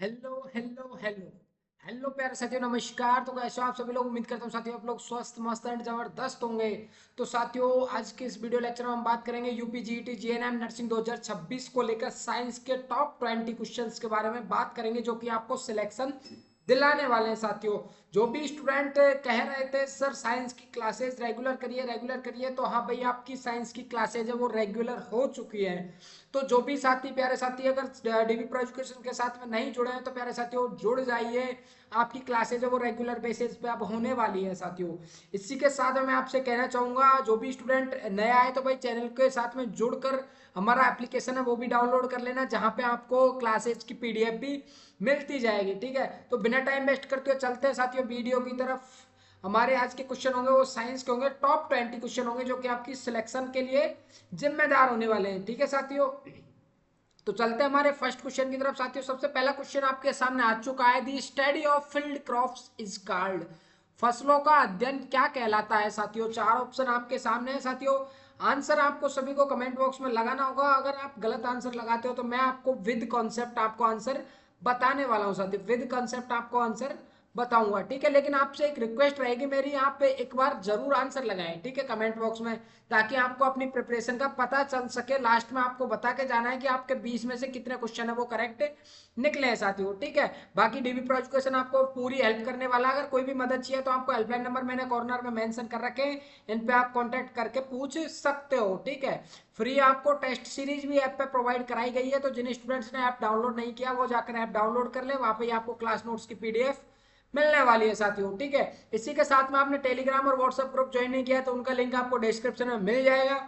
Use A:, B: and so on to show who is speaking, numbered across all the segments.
A: Hello hello hello hello प्यारे साथियों, नमस्कार। तो कैसे हो आप सभी लोग? उम्मीद करता हूँ साथियों आप लोग स्वस्थ मस्त एंड जबरदस्त होंगे। तो साथियों, आज के इस वीडियो लेक्चर में हम बात करेंगे यूपी जीईटी जीएनएम नर्सिंग 2026 को लेकर साइंस के टॉप 20 क्वेश्चंस के बारे में बात करेंगे, जो कि आपको सिलेक्शन दिलाने वाले हैं। साथियों, जो भी स्टूडेंट कह रहे थे सर साइंस की क्लासेस रेगुलर करिए, तो हाँ भाई, आपकी साइंस की क्लासेज है वो रेगुलर हो चुकी है। तो जो भी साथी, प्यारे साथी, अगर डीबी प्रो एजुकेशन के साथ में नहीं जुड़े हैं तो प्यारे साथियों जुड़ जाइए। आपकी क्लासेज है वो रेगुलर बेसिस पे अब होने वाली है साथियों। इसी के साथ मैं आपसे कहना चाहूंगा, जो भी स्टूडेंट नया है तो भाई चैनल के साथ में जुड़कर हमारा एप्लीकेशन है वो भी डाउनलोड कर लेना, जहाँ पे आपको क्लासेज की पीडीएफ भी मिलती जाएगी। ठीक है, तो बिना टाइम वेस्ट करते हुए चलते हैं साथियों वीडियो की तरफ। हमारे आज के क्वेश्चन होंगे वो साइंस के होंगे, टॉप 20 क्वेश्चन होंगे जो कि आपकी सिलेक्शन के लिए जिम्मेदार होने वाले हैं। ठीक है साथियों, तो चलते हैं हमारे फर्स्ट क्वेश्चन की तरफ साथियों। सबसे पहला क्वेश्चन आपके सामने आ चुका है, the study of field crops is called. फसलों का अध्ययन क्या कहलाता है साथियों? चार ऑप्शन आपके सामने है साथियों। आंसर आपको सभी को कमेंट बॉक्स में लगाना होगा। अगर आप गलत आंसर लगाते हो तो मैं आपको विद कॉन्सेप्ट आपको आंसर बताने वाला हूं साथियों, विद कॉन्सेप्ट आपको आंसर बताऊंगा। ठीक है, लेकिन आपसे एक रिक्वेस्ट रहेगी मेरी, आप एक बार जरूर आंसर लगाएं, ठीक है, कमेंट बॉक्स में, ताकि आपको अपनी प्रिपरेशन का पता चल सके। लास्ट में आपको बता के जाना है कि आपके 20 में से कितने क्वेश्चन है वो करेक्ट निकले हैं साथियों। ठीक है, बाकी डीबी प्रो एजुकेशन आपको पूरी हेल्प करने वाला है। अगर कोई भी मदद चाहिए तो आपको हेल्पलाइन नंबर मैंने कॉर्नर में मेंशन कर रखे हैं, इन पे आप कांटेक्ट करके पूछ सकते हो। ठीक है, फ्री आपको टेस्ट सीरीज भी ऐप पे प्रोवाइड कराई गई है, तो जिन स्टूडेंट्स ने ऐप डाउनलोड नहीं किया वो जाकर ऐप डाउनलोड कर ले, वहां पे आपको क्लास नोट्स की पीडीएफ मिलने वाली है साथियों। ठीक है, इसी के साथ में आपने टेलीग्राम और व्हाट्सएप ग्रुप ज्वाइन नहीं किया तो उनका लिंक आपको डिस्क्रिप्शन में मिल जाएगा,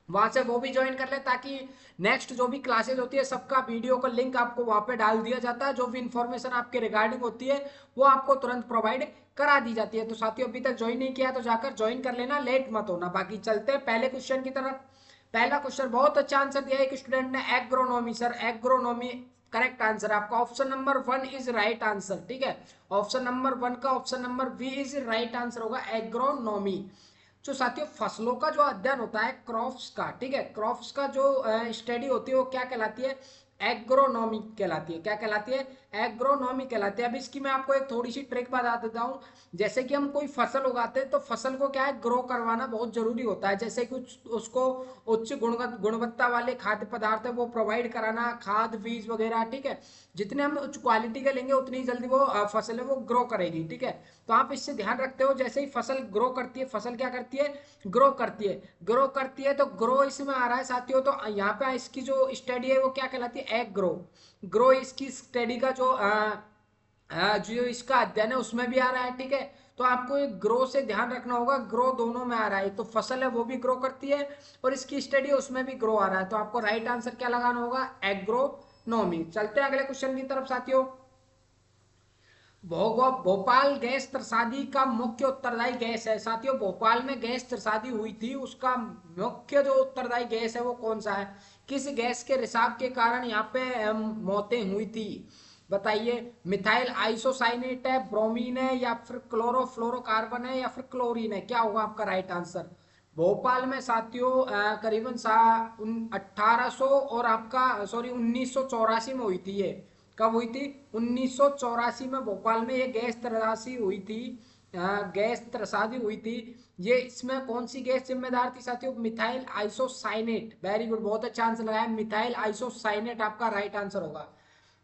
A: वहां से वो भी ज्वाइन कर ले, ताकि नेक्स्ट जो भी क्लासेज होती है सबका वीडियो का लिंक आपको वहां पे डाल दिया जाता है। जो भी इंफॉर्मेशन आपके रिगार्डिंग होती है वो आपको तुरंत प्रोवाइड करा दी जाती है। तो साथियों, अभी तक ज्वाइन नहीं किया तो जाकर ज्वाइन कर लेना, लेट मत होना। बाकी चलते हैं पहले क्वेश्चन की तरफ। पहला क्वेश्चन बहुत अच्छा आंसर दिया है एक स्टूडेंट ने, agronomy. Sir agronomy correct answer, आपका option number 1 is right answer. ठीक है, ऑप्शन नंबर 1 का option number B is right answer होगा, एग्रोनॉमी। जो साथियों फसलों का जो अध्ययन होता है क्रॉप्स का, ठीक है, क्रॉप्स का जो स्टडी होती है वो क्या कहलाती है? एग्रोनॉमी कहलाती है। क्या कहलाती है? एग्रोनॉमी कहलाती है। अब इसकी मैं आपको एक थोड़ी सी ट्रिक बता देता हूँ। जैसे कि हम कोई फसल उगाते हैं तो फसल को क्या है, ग्रो करवाना बहुत जरूरी होता है। जैसे कि उसको उच्च गुणवत्ता वाले खाद्य पदार्थ है वो प्रोवाइड कराना, खाद बीज वगैरह। ठीक है, जितने हम उच्च क्वालिटी के लेंगे उतनी जल्दी वो फसल है वो ग्रो करेगी। ठीक है, तो आप इससे ध्यान रखते हो, जैसे ही फसल ग्रो करती है, फसल क्या करती है? ग्रो करती है। ग्रो करती है तो ग्रो इसमें आ रहा है साथियों, तो यहाँ पे इसकी जो स्टडी है वो क्या कहलाती है? Egg grow. ग्रो इसकी स्टडी का जो इसका अध्ययन है उसमें भी आ रहा है। ठीक है, तो आपको एक ग्रो से ध्यान रखना होगा, ग्रो दोनों में आ रहा है। तो फसल है वो भी ग्रो करती है और इसकी स्टडी है उसमें भी ग्रो आ रहा है, तो आपको राइट आंसर क्या लगाना होगा? एग्रोनॉमी। चलते हैं अगले क्वेश्चन की तरफ साथियों। भोपाल गैस त्रसादी का मुख्य उत्तरदायी गैस है साथियों। भोपाल में गैस त्रसादी हुई थी, उसका मुख्य जो उत्तरदायी गैस है वो कौन सा है? किस गैस के रिसाव के कारण यहाँ पे मौतें हुई थी? बताइए। मिथाइल आइसोसाइनेट है, ब्रोमीन है, या फिर क्लोरोफ्लोरोकार्बन है, या फिर क्लोरीन है? क्या होगा आपका राइट आंसर? भोपाल में साथियों करीबन 1800 और आपका सॉरी 1984 में हुई थी ये। कब हुई थी? 1984 में भोपाल में ये गैस त्रासदी हुई थी। गैस त्रसादी हुई थी। ये इसमें कौन सी गैस जिम्मेदार थी साथियों? Methyl isocyanate. वेरी गुड, बहुत अच्छा आंसर लगाया, मिथाइल आइसोसाइनेट आपका राइट आंसर होगा।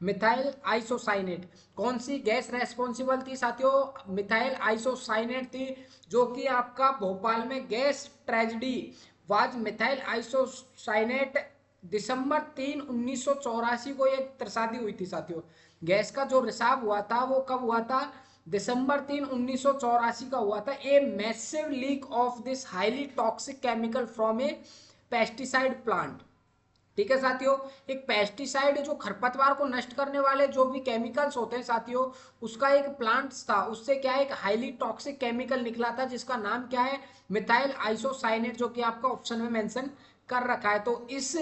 A: Methyl isocyanate. कौन सी गैस रेस्पॉन्सिबल थी साथियों? मिथाइल आइसोसाइनेट थी, जो कि आपका भोपाल में gas tragedy was methyl isocyanate. दिसंबर 3 1984 को ये त्रसादी हुई थी साथियों। गैस का जो रिसाव हुआ था वो कब हुआ था? दिसंबर 3 1984 का हुआ था। A massive leak of this highly toxic chemical from A pesticide plant. ठीक है साथियों, एक पेस्टिसाइड जो खरपतवार को नष्ट करने वाले जो भी केमिकल्स होते हैं साथियों, उसका एक प्लांट था, उससे क्या है, एक हाईली टॉक्सिक केमिकल निकला था जिसका नाम क्या है? मिथाइल आइसोसाइनेट, जो कि आपका ऑप्शन में मेंशन कर रखा है। तो इस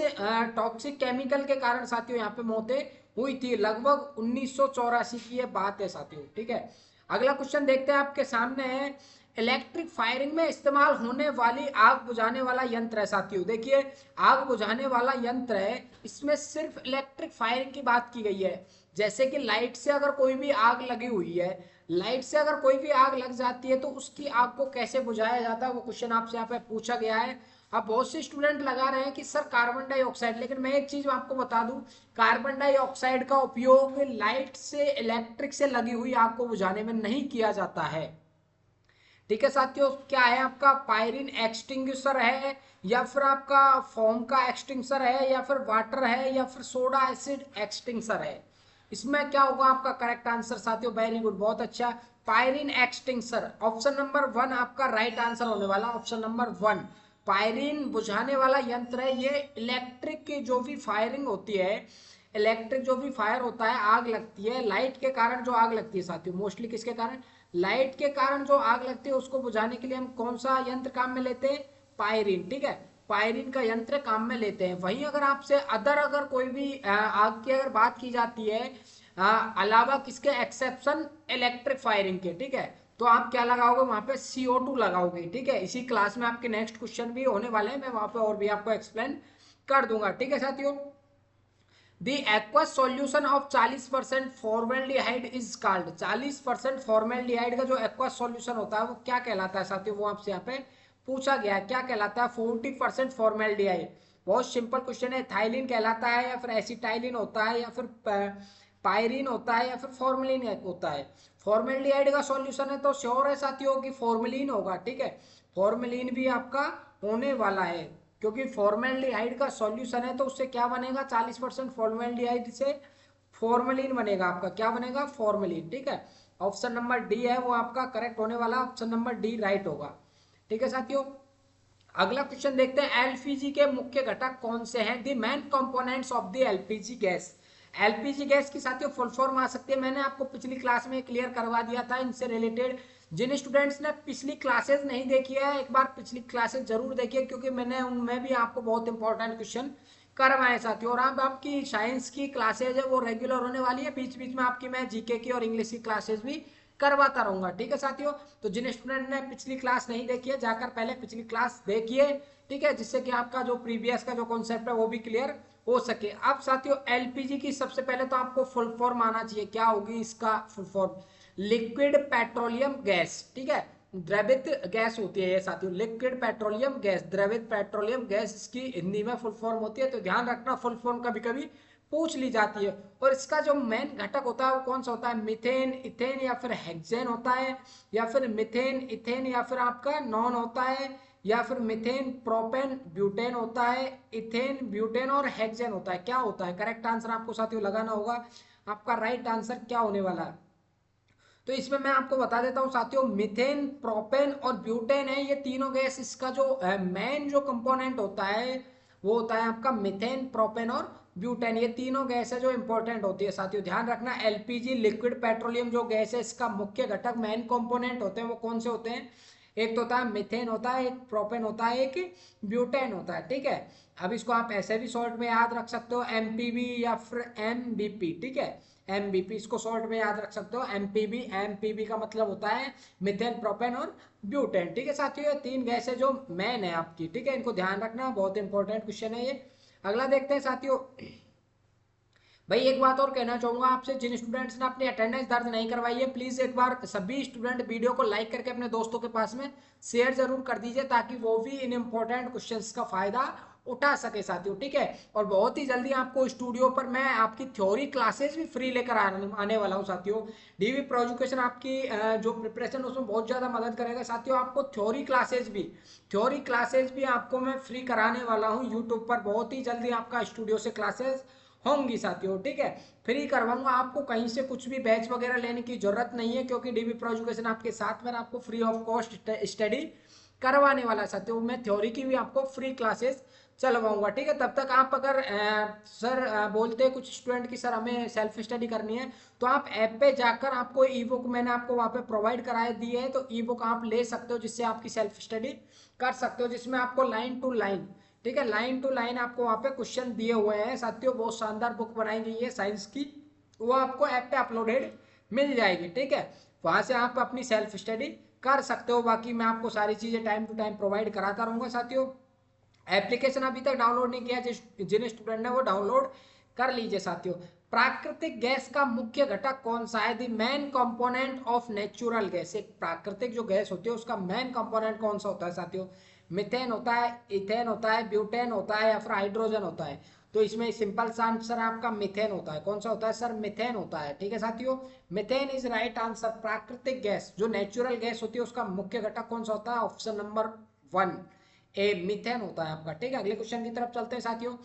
A: टॉक्सिक केमिकल के कारण साथियों यहाँ पे मौतें हुई थी, लगभग 1984 की ये बात है साथियों। ठीक है, अगला क्वेश्चन देखते हैं आपके सामने है, इलेक्ट्रिक फायरिंग में इस्तेमाल होने वाली आग बुझाने वाला यंत्र है साथियों। देखिए आग बुझाने वाला यंत्र है, इसमें सिर्फ इलेक्ट्रिक फायरिंग की बात की गई है। जैसे कि लाइट से अगर कोई भी आग लगी हुई है, लाइट से अगर कोई भी आग लग जाती है तो उसकी आग को कैसे बुझाया जाता है वो क्वेश्चन आपसे यहाँ पे पूछा गया है। अब बहुत से स्टूडेंट लगा रहे हैं कि सर कार्बन डाइऑक्साइड, लेकिन मैं एक चीज आपको बता दूं, कार्बन डाइऑक्साइड का उपयोग लाइट से इलेक्ट्रिक से लगी हुई आग को बुझाने में नहीं किया जाता है। ठीक है साथियों, क्या है आपका पायरिन एक्सटिंग्विशर है, या फिर आपका फोम का एक्सटिंग्विशर है, या फिर वाटर है, या फिर सोडा एसिड एक्सटिंग्विशर है। इसमें क्या होगा आपका करेक्ट आंसर साथियों? वेरी गुड, बहुत अच्छा, पायरिन एक्सटिंग्विशर। ऑप्शन नंबर 1 आपका राइट आंसर होने वाला, ऑप्शन नंबर 1। पायरिन बुझाने वाला यंत्र है ये। इलेक्ट्रिक की जो भी फायरिंग होती है, इलेक्ट्रिक जो भी फायर होता है, आग लगती है लाइट के कारण, जो आग लगती है साथियों मोस्टली किसके कारण? लाइट के कारण जो आग लगती है उसको बुझाने के लिए हम कौन सा यंत्र काम में लेते हैं? पायरिन। ठीक है, पायरिन का यंत्र काम में लेते हैं। वहीं अगर आपसे अगर कोई भी आग की अगर बात की जाती है अलावा किसके, एक्सेप्शन इलेक्ट्रिक फायरिंग के, ठीक है, तो आप क्या लगाओगे वहां पे? CO2 लगाओगे। ठीक है, इसी क्लास में आपके नेक्स्ट क्वेश्चन भी होने वाले हैं, मैं वहां पे और भी आपको एक्सप्लेन कर दूंगा। ठीक है साथियों, The aqueous solution of 40% formaldehyde is called. 40% formaldehyde का जो एक्वस सॉल्यूशन होता है वो क्या कहलाता है साथियों? वो आपसे यहाँ पे पूछा गया है, क्या कहलाता है? 40% फॉर्मेल्डिहाइड। बहुत सिंपल क्वेश्चन है, थाइलिन कहलाता है, या फिर एसिटाइलिन होता है, या फिर पायरिन होता है, या फिर फॉर्मेलिन होता है। फॉर्मेल्डिहाइड का सॉल्यूशन है तो श्योर है साथियों कि फॉर्मेलिन होगा। ठीक है, फॉर्मेलिन भी आपका होने वाला है, क्योंकि फॉर्मेल्डिहाइड का सॉल्यूशन है तो उससे क्या बनेगा? 40% फॉर्मेल्डिहाइड से फॉर्मेलिन बनेगा। आपका क्या बनेगा? फॉर्मेलिन। ठीक है, ऑप्शन नंबर डी है वो आपका करेक्ट होने वाला, ऑप्शन नंबर डी राइट होगा। ठीक है साथियों, अगला क्वेश्चन देखते हैं, एलपीजी के मुख्य घटक कौन से हैं? The main components of the LPG gas. LPG gas की साथियों फुल फॉर्म आ सकती है, मैंने आपको पिछली क्लास में क्लियर करवा दिया था इनसे रिलेटेड। जिन स्टूडेंट्स ने पिछली क्लासेस नहीं देखी है, एक बार पिछली क्लासेस जरूर देखिए, क्योंकि मैंने उनमें भी आपको बहुत इंपॉर्टेंट क्वेश्चन करवाए साथियों। और अब आपकी साइंस की क्लासेज है वो रेगुलर होने वाली है, बीच बीच में आपकी मैं जीके की और इंग्लिश की क्लासेज भी करवाता रहूंगा। ठीक है साथियों, तो जिन स्टूडेंट ने पिछली क्लास नहीं देखी है जाकर पहले पिछली क्लास देखिए। ठीक है, जिससे कि आपका जो प्रीवियस का जो कॉन्सेप्ट है वो भी क्लियर हो सके। अब साथियों एलपीजी की सबसे पहले तो आपको फुल फॉर्म आना चाहिए, क्या होगी इसका full form? Liquid petroleum gas. ठीक है, द्रवित गैस होती है ये साथियों, लिक्विड पेट्रोलियम गैस, द्रवित पेट्रोलियम गैस इसकी हिंदी में फुल फॉर्म होती है। तो ध्यान रखना, फुल फॉर्म कभी कभी पूछ ली जाती है। और इसका जो मेन घटक होता है वो कौन सा होता है? मिथेन, इथेन, या फिर हेक्सेन होता है, या फिर मिथेन, इथेन, या फिर आपका नॉन होता है, या फिर मिथेन, प्रोपेन, ब्यूटेन होता है, इथेन, ब्यूटेन और हेक्सेन होता है। क्या होता है? करेक्ट आंसर आपको साथियों लगाना होगा। आपका राइट आंसर क्या होने वाला है? तो इसमें मैं आपको बता देता हूँ साथियों, मिथेन, प्रोपेन और ब्यूटेन है, ये तीनों गैस, इसका जो मेन जो कंपोनेंट होता है वो होता है आपका मिथेन, प्रोपेन और ब्यूटेन। ये तीनों गैस है जो इंपॉर्टेंट होती है साथियों, ध्यान रखना। एलपीजी लिक्विड पेट्रोलियम जो गैस है इसका मुख्य घटक मेन कंपोनेंट होते हैं वो कौन से होते हैं? एक तो होता है मिथेन होता है, एक प्रोपेन होता है, एक ब्यूटेन होता है। ठीक है, अब इसको आप ऐसे भी शॉर्ट में याद रख सकते हो, एमपीबी या फिर एमबीपी। ठीक है, एमबीपी इसको शॉर्ट में याद रख सकते हो, एमपीबी। एमपीबी का मतलब होता है मिथेन, प्रोपेन और ब्यूटेन। ठीक है साथियों, ये तीन गैस है जो मेन है आपकी। ठीक है, इनको ध्यान रखना, बहुत इंपॉर्टेंट क्वेश्चन है ये। अगला देखते हैं साथियों। भाई एक बात और कहना चाहूंगा आपसे, जिन स्टूडेंट्स ने अपनी अटेंडेंस दर्ज नहीं करवाई है प्लीज एक बार सभी स्टूडेंट वीडियो को लाइक करके अपने दोस्तों के पास में शेयर जरूर कर दीजिए, ताकि वो भी इन इंपॉर्टेंट क्वेश्चंस का फायदा उठा सके साथियों। ठीक है, और बहुत ही जल्दी आपको स्टूडियो पर मैं आपकी थ्योरी क्लासेस भी फ्री लेकर आने वाला हूँ साथियों। डीवी प्रो एजुकेशन आपकी जो प्रिपरेशन उसमें बहुत ज्यादा मदद करेगा साथियों। आपको थ्योरी क्लासेस भी आपको मैं फ्री कराने वाला हूँ यूट्यूब पर, बहुत ही जल्दी आपका स्टूडियो से क्लासेस होंगी साथियों। ठीक है, फ्री करवाऊंगा, आपको कहीं से कुछ भी बैच वगैरह लेने की जरूरत नहीं है, क्योंकि डीबी प्रो एजुकेशन आपके साथ में आपको फ्री ऑफ कॉस्ट स्टडी करवाने वाला है साथियों। मैं थ्योरी की भी आपको फ्री क्लासेस चलवाऊंगा। ठीक है, तब तक आप अगर सर बोलते हैं कुछ स्टूडेंट की सर हमें सेल्फ स्टडी करनी है, तो आप ऐप पे जाकर आपको ई बुक मैंने आपको वहाँ पे प्रोवाइड कराए दिए है, तो ई बुक आप ले सकते हो, जिससे आपकी सेल्फ स्टडी कर सकते हो, जिसमें आपको लाइन टू लाइन, ठीक है, लाइन टू लाइन आपको वहाँ पे क्वेश्चन दिए हुए हैं साथियों। बहुत शानदार बुक बनाई गई है साइंस की, वो आपको ऐप पे अपलोडेड मिल जाएगी। ठीक है, वहां से आप अपनी सेल्फ स्टडी कर सकते हो। बाकी मैं आपको सारी चीजें टाइम टू टाइम प्रोवाइड कराता रहूंगा साथियों। एप्लीकेशन अभी तक डाउनलोड नहीं किया जिन स्टूडेंट ने वो डाउनलोड कर लीजिए साथियों। प्राकृतिक गैस का मुख्य घटक कौन सा है? The main component of natural gas. एक प्राकृतिक जो गैस होती है उसका मेन कंपोनेंट कौन सा होता है साथियों? मिथेन होता है, इथेन होता है, ब्यूटेन होता है या फिर हाइड्रोजन होता है? तो इसमें सिंपल सा आंसर आपका मिथेन होता है। कौन सा होता है सर? मिथेन होता है। ठीक है साथियों, मिथेन इज राइट आंसर। प्राकृतिक गैस जो नेचुरल गैस होती है उसका मुख्य घटक कौन सा होता है? ऑप्शन नंबर 1 ए मिथेन होता है आपका। ठीक है, अगले क्वेश्चन की तरफ चलते हैं साथियों।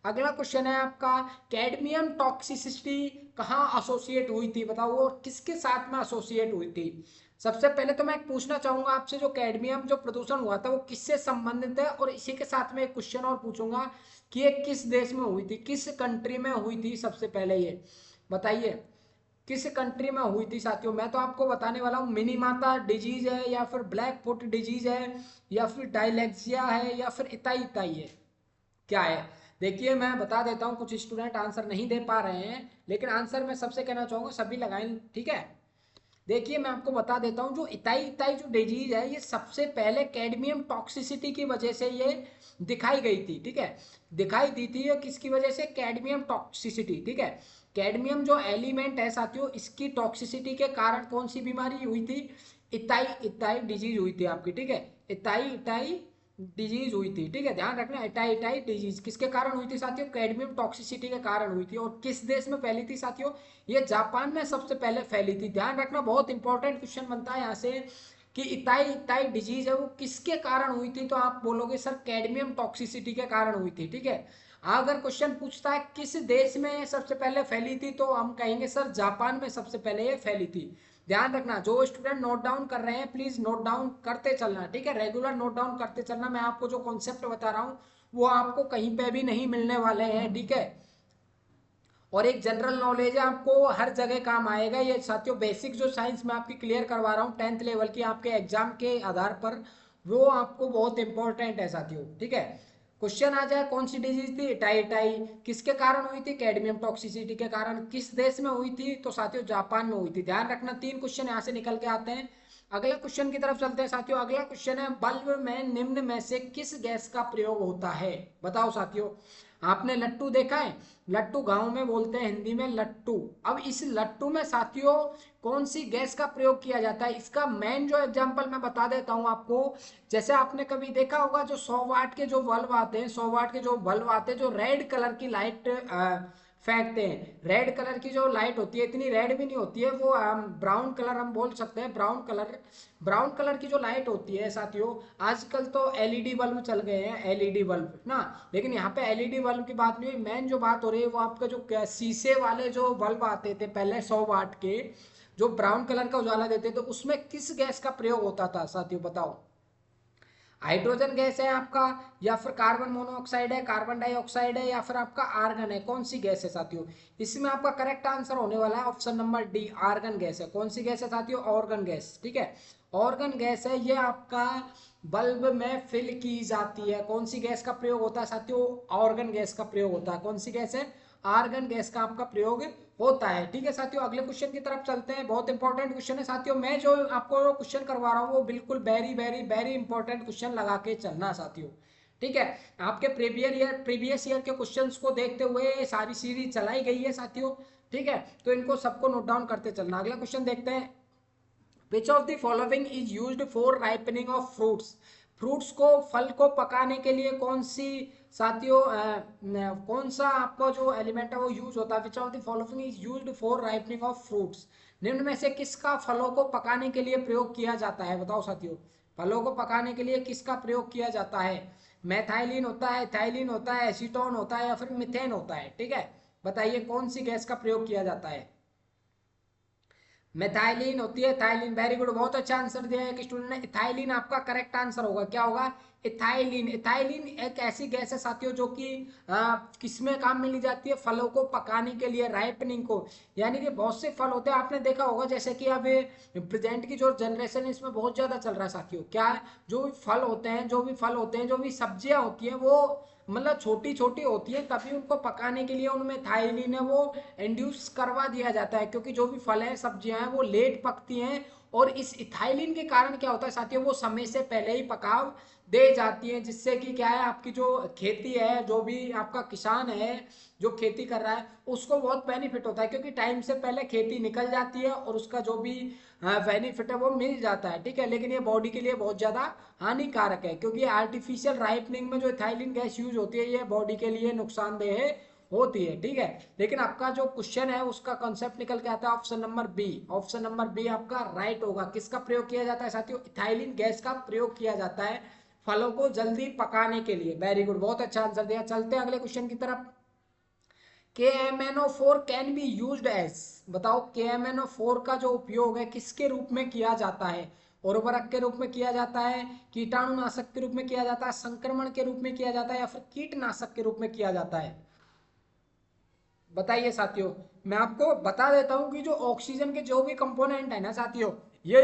A: अगला क्वेश्चन है आपका, कैडमियम टॉक्सिसिटी कहाँ एसोसिएट हुई थी? बताओ वो किसके साथ में एसोसिएट हुई थी? सबसे पहले तो मैं पूछना चाहूंगा आपसे, जो कैडमियम जो प्रदूषण हुआ था वो किससे संबंधित है? और इसी के साथ में एक क्वेश्चन और पूछूंगा कि ये किस देश में हुई थी, किस कंट्री में हुई थी? सबसे पहले ये बताइए किस कंट्री में हुई थी साथियों। मैं तो आपको बताने वाला हूँ, मिनीमाता डिजीज है या फिर ब्लैक फुट डिजीज है या फिर डायलेक्सिया है या फिर इताई इताई है, क्या है? देखिए मैं बता देता हूँ, कुछ स्टूडेंट आंसर नहीं दे पा रहे हैं लेकिन आंसर मैं सबसे कहना चाहूंगा सभी लगाएं। ठीक है, देखिए मैं आपको बता देता हूँ, जो इताई इताई जो डिजीज है ये सबसे पहले कैडमियम टॉक्सिसिटी की वजह से ये दिखाई गई थी। ठीक है, दिखाई दी थी ये किसकी वजह से? Cadmium toxicity. ठीक है, कैडमियम जो एलिमेंट है साथियों, इसकी टॉक्सिसिटी के कारण कौन सी बीमारी हुई थी? इताई इताई डिजीज हुई थी आपकी। ठीक है, इताई इताई डिजीज हुई थी। ठीक है, ध्यान रखना, इटाई इटाई डिजीज किसके कारण हुई थी साथियों? कैडमियम टॉक्सिसिटी के कारण हुई थी। और किस देश में फैली थी साथियों? ये जापान में सबसे पहले फैली थी। ध्यान रखना, बहुत इंपॉर्टेंट क्वेश्चन बनता है यहाँ से कि इताई इताई डिजीज है वो किसके कारण हुई थी? तो आप बोलोगे सर कैडमियम टॉक्सिसिटी के कारण हुई थी। ठीक है, अगर क्वेश्चन पूछता है किस देश में सबसे पहले फैली थी, तो हम कहेंगे सर जापान में सबसे पहले ये फैली थी। ध्यान रखना, जो स्टूडेंट नोट डाउन कर रहे हैं प्लीज नोट डाउन करते चलना। ठीक है, रेगुलर नोट डाउन करते चलना। मैं आपको जो कॉन्सेप्ट बता रहा हूँ वो आपको कहीं पे भी नहीं मिलने वाले हैं। ठीक है, और एक जनरल नॉलेज है, आपको हर जगह काम आएगा ये साथियों। बेसिक जो साइंस मैं आपकी क्लियर करवा रहा हूँ 10th लेवल की आपके एग्जाम के आधार पर, वो आपको बहुत इंपॉर्टेंट है साथियों। ठीक है, क्वेश्चन आ जाए कौन सी डिजीज थी? इटाई इटाई किसके कारण हुई थी? कैडमियम टॉक्सिसिटी के कारण। किस देश में हुई थी? तो साथियों जापान में हुई थी। ध्यान रखना, 3 क्वेश्चन यहाँ से निकल के आते हैं। अगला क्वेश्चन की तरफ चलते हैं साथियों। अगला क्वेश्चन है, बल्ब में निम्न में से किस गैस का प्रयोग होता है? बताओ साथियों। आपने लट्टू देखा है? लट्टू गांव में बोलते हैं हिंदी में लट्टू। अब इस लट्टू में साथियों कौन सी गैस का प्रयोग किया जाता है? इसका मेन जो एग्जांपल मैं बता देता हूं आपको। जैसे आपने कभी देखा होगा जो 100 वाट के जो बल्ब आते हैं, 100 वाट के जो बल्ब आते हैं, जो रेड कलर की लाइट फेंकते हैं। रेड कलर की जो लाइट होती है, इतनी रेड भी नहीं होती है वो, ब्राउन कलर हम बोल सकते हैं। ब्राउन कलर, ब्राउन कलर की जो लाइट होती है साथियों, आजकल तो एलईडी बल्ब चल गए हैं, एलईडी बल्ब ना। लेकिन यहाँ पे एलईडी बल्ब की बात नहीं हुई, मेन जो बात हो रही है वो आपका जो शीशे वाले जो बल्ब आते थे पहले 100 वाट के, जो ब्राउन कलर का उजाला देते, तो उसमें किस गैस का प्रयोग होता था साथियों? बताओ। हाइड्रोजन गैस है आपका, या फिर कार्बन मोनोऑक्साइड है, कार्बन डाइऑक्साइड है, या फिर आपका आर्गन है? कौन सी गैस है साथियों? इसमें आपका करेक्ट आंसर होने वाला है option number D, argon gas है। कौन सी गैस है साथियों? Argon gas. ठीक है, ऑर्गन गैस है, ये आपका बल्ब में फिल की जाती है। कौन सी गैस का प्रयोग होता है साथियों? ऑर्गन गैस का प्रयोग होता है। कौन सी गैस है? आर्गन गैस का आपका प्रयोग होता है। ठीक है साथियों, अगले क्वेश्चन की तरफ चलते हैं। बहुत इंपॉर्टेंट क्वेश्चन है साथियों। मैं जो आपको क्वेश्चन करवा रहा हूँ वो बिल्कुल very very very important question लगा के चलना साथियों। ठीक है, आपके प्रीवियस ईयर के क्वेश्चंस को देखते हुए सारी सीरीज चलाई गई है साथियों। ठीक है, तो इनको सबको नोट डाउन करते चलना। अगला क्वेश्चन देखते हैं, विच of the following is used for ripening of fruits? Fruits को, फल को पकाने के लिए कौन सी साथियों कौन सा आपका जो एलिमेंट है वो यूज होता है? Which of the following is used for ripening of fruits? निम्न में से किसका फलों को पकाने के लिए प्रयोग किया जाता है? बताओ साथियों, फलों को पकाने के लिए किसका प्रयोग किया जाता है? मैथाइलिन होता है, एथाइलिन होता है, एसीटोन होता है, या फिर मिथेन होता है? ठीक है, बताइए कौन सी गैस का प्रयोग किया जाता है? मेथाइलिन होती है, इथाइलिन। वेरी गुड, बहुत अच्छा आंसर दिया है एक स्टूडेंट ने। इथाइलिन आपका करेक्ट आंसर होगा। क्या होगा? इथाइलिन। इथाइलिन एक ऐसी गैस है साथियों जो कि किसमें काम में ली जाती है? फलों को पकाने के लिए, राइपनिंग को। यानी कि बहुत से फल होते हैं, आपने देखा होगा जैसे कि अब प्रेजेंट की जो जनरेशन है इसमें बहुत ज्यादा चल रहा है साथियों। क्या है? जो भी फल होते हैं, जो भी फल होते हैं, जो भी सब्जियां होती हैं, वो मतलब छोटी छोटी होती है, तभी उनको पकाने के लिए उनमें थाइलिन है वो इंड्यूस करवा दिया जाता है। क्योंकि जो भी फल है, सब्जियां हैं, वो लेट पकती हैं और इस इथाइलिन के कारण क्या होता है साथियों, वो समय से पहले ही पकाव दे जाती है, जिससे कि क्या है, आपकी जो खेती है, जो भी आपका किसान है जो खेती कर रहा है, उसको बहुत बेनिफिट होता है, क्योंकि टाइम से पहले खेती निकल जाती है और उसका जो भी बेनिफिट है वो मिल जाता है, ठीक है। लेकिन ये बॉडी के लिए बहुत ज़्यादा हानिकारक है, क्योंकि आर्टिफिशियल राइपनिंग में जो इथाइलिन गैस यूज होती है ये बॉडी के लिए नुकसानदेह होती है, ठीक है। लेकिन आपका जो क्वेश्चन है उसका कॉन्सेप्ट निकल के आता है option number B. Option number B आपका राइट होगा। किसका प्रयोग किया जाता है साथियों, इथाइलिन गैस का प्रयोग किया जाता है फलों को जल्दी पकाने के लिए। वेरी गुड, बहुत अच्छा आंसर दिया। चलते हैं अगले क्वेश्चन की तरफ। KMnO4 can be used as, बताओ KMnO4 का जो उपयोग है किसके रूप में किया जाता है, उर्वरक के रूप में किया जाता है, कीटाणुनाशक के रूप में किया जाता है, संक्रमण के रूप में किया जाता है, या फिर कीटनाशक के रूप में किया जाता है, बताइए साथियों। मैं आपको बता देता हूं कि जो ऑक्सीजन के जो भी कंपोनेंट है ना साथियों, ये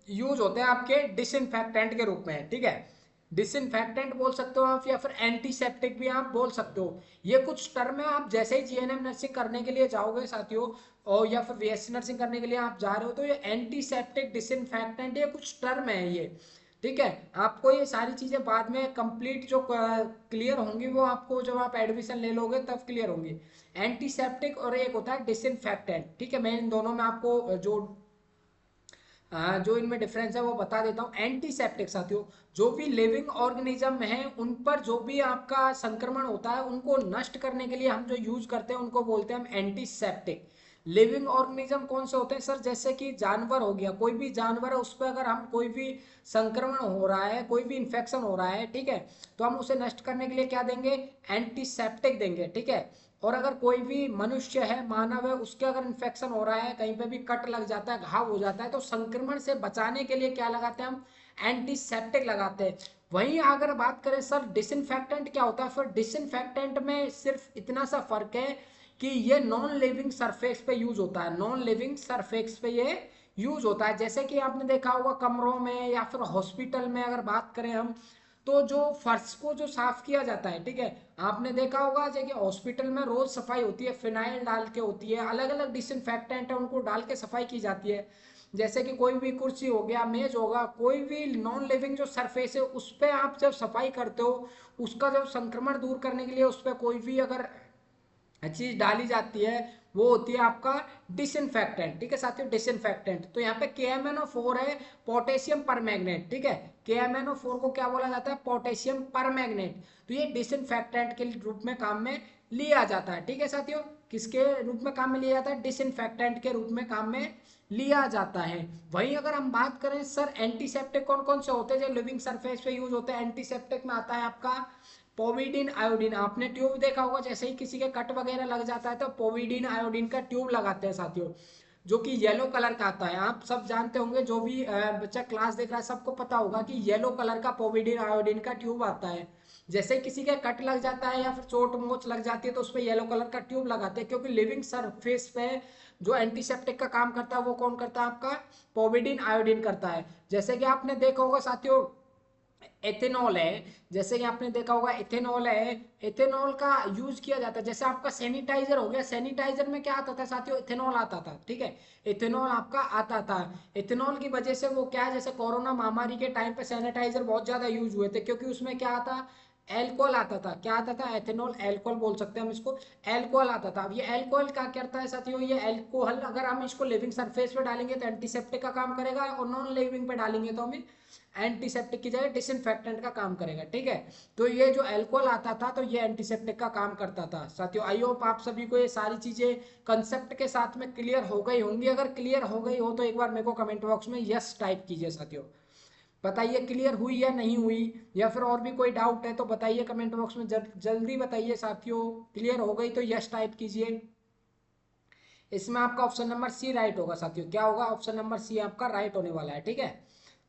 A: यूज होते हैं आपके डिसइंफेक्टेंट के रूप में, ठीक है। डिसइंफेक्टेंट बोल सकते हो आप, या फिर एंटीसेप्टिक भी आप बोल सकते हो। ये कुछ टर्म है, आप जैसे ही जीएनएम नर्सिंग करने के लिए जाओगे साथियों, और या फिर बीएससी नर्सिंग करने के लिए आप जा रहे हो, तो ये एंटीसेप्टिक, डिसइंफेक्टेंट, ये कुछ टर्म है ये, ठीक है। आपको ये सारी चीजें बाद में कंप्लीट जो क्लियर होंगी वो आपको जब आप एडमिशन ले लोगे तब क्लियर होंगी। एंटीसेप्टिक और एक होता है डिसइंफेक्टेंट, ठीक है। मैं इन दोनों में आपको जो इनमें डिफरेंस है वो बता देता हूँ। एंटीसेप्टिक साथियों, जो भी लिविंग ऑर्गेनिज्म है उन पर जो भी आपका संक्रमण होता है उनको नष्ट करने के लिए हम जो यूज करते हैं उनको बोलते हैं हम एंटीसेप्टिक। लिविंग ऑर्गेनिज्म कौन से होते हैं सर, जैसे कि जानवर हो गया, कोई भी जानवर है उस पर अगर हम कोई भी संक्रमण हो रहा है, कोई भी इंफेक्शन हो रहा है, ठीक है, तो हम उसे नष्ट करने के लिए क्या देंगे, एंटीसेप्टिक देंगे, ठीक है। और अगर कोई भी मनुष्य है, मानव है, उसके अगर इन्फेक्शन हो रहा है, कहीं पे भी कट लग जाता है, घाव हो जाता है, तो संक्रमण से बचाने के लिए क्या लगाते हैं हम, एंटीसेप्टिक लगाते हैं। वहीं अगर बात करें सर डिसइंफेक्टेंट क्या होता है, फिर डिसइंफेक्टेंट में सिर्फ इतना सा फर्क है कि ये नॉन लिविंग सरफेस पे यूज होता है, नॉन लिविंग सरफेस पे ये यूज होता है। जैसे कि आपने देखा होगा कमरों में या फिर हॉस्पिटल में अगर बात करें हम, तो जो फर्श को जो साफ किया जाता है, ठीक है, आपने देखा होगा जैसे हॉस्पिटल में रोज सफाई होती है, फिनाइल डाल के होती है, अलग अलग डिसइंफेक्टेंट है उनको डाल के सफाई की जाती है। जैसे कि कोई भी कुर्सी हो गया, मेज होगा, कोई भी नॉन लिविंग जो सरफेस है उस पर आप जब सफाई करते हो, उसका जब संक्रमण दूर करने के लिए उस पर कोई भी अगर चीज डाली जाती है, वो होती है आपका डिसइंफेक्टेंट, ठीक है साथियों, डिसइंफेक्टेंट। तो यहाँ पे KMnO4 है, पोटेशियम परमैंगनेट, ठीक है। KMnO4 को क्या बोला जाता है, पोटेशियम परमैंगनेट। तो ये डिसइंफेक्टेंट के रूप में काम में लिया जाता है, ठीक है साथियों। किसके रूप में काम में लिया जाता है, डिसइंफेक्टेंट के रूप में काम में लिया जाता है। वहीं अगर हम बात करें सर एंटीसेप्टिक कौन कौन से होते हैं जो लिविंग सरफेस पे यूज होते हैं, एंटीसेप्टिक में आता है आपका पोविडीन आयोडीन। आपने ट्यूब देखा होगा, जैसे ही किसी के कट वगैरह लग जाता है तो पोविडीन आयोडीन का ट्यूब लगाते हैं साथियों, जो कि येलो कलर का आता है। आप सब जानते होंगे, जो भी बच्चा क्लास देख रहा है सबको पता होगा कि येलो कलर का पोविडीन आयोडीन का ट्यूब आता है। जैसे किसी के कट लग जाता है या फिर चोट मोच लग जाती है तो उस पर येलो कलर का ट्यूब लगाते हैं, क्योंकि लिविंग सरफेस पे जो एंटीसेप्टिक का काम करता है वो कौन करता है, आपका पोविडीन आयोडीन करता है। जैसे कि आपने देखा होगा साथियों एथेनॉल है, जैसे कि आपने देखा होगा एथेनॉल है, एथेनॉल का यूज किया जाता है। जैसे आपका सैनिटाइजर हो गया, सैनिटाइजर में क्या आता था साथियों, एथेनॉल आता था, ठीक है, एथेनॉल आपका आता था। एथेनॉल की वजह से वो क्या है, जैसे कोरोना महामारी के टाइम पे सैनिटाइजर बहुत ज्यादा यूज हुए थे, क्योंकि उसमें क्या आता, एल्कोहल आता था। क्या आता था, एथेनॉल एल्कोहल बोल सकते हैं हम इसको, एल्कोहल आता था। अब ये एल्कोहल क्या करता है साथियों, ये एल्कोहल अगर हम इसको लिविंग सरफेस पे डालेंगे तो एंटीसेप्टिक का काम करेगा, और नॉन लिविंग पे डालेंगे तो हमें एंटीसेप्टिक की जगह डिसइंफेक्टेंट का काम करेगा, ठीक है। तो ये जो अल्कोहल आता था तो ये एंटीसेप्टिक का काम करता था साथियों। आई होप आप सभी को ये सारी चीजें कंसेप्ट के साथ में क्लियर हो गई होंगी। अगर क्लियर हो गई हो तो एक बार मेरे को कमेंट बॉक्स में यस टाइप कीजिए साथियों, बताइए क्लियर हुई या नहीं हुई, या फिर और भी कोई डाउट है तो बताइए कमेंट बॉक्स में, जल्दी बताइए साथियों। क्लियर हो गई तो यस टाइप कीजिए। इसमें आपका ऑप्शन नंबर सी राइट होगा साथियों। क्या होगा, ऑप्शन नंबर सी आपका राइट होने वाला है, ठीक है।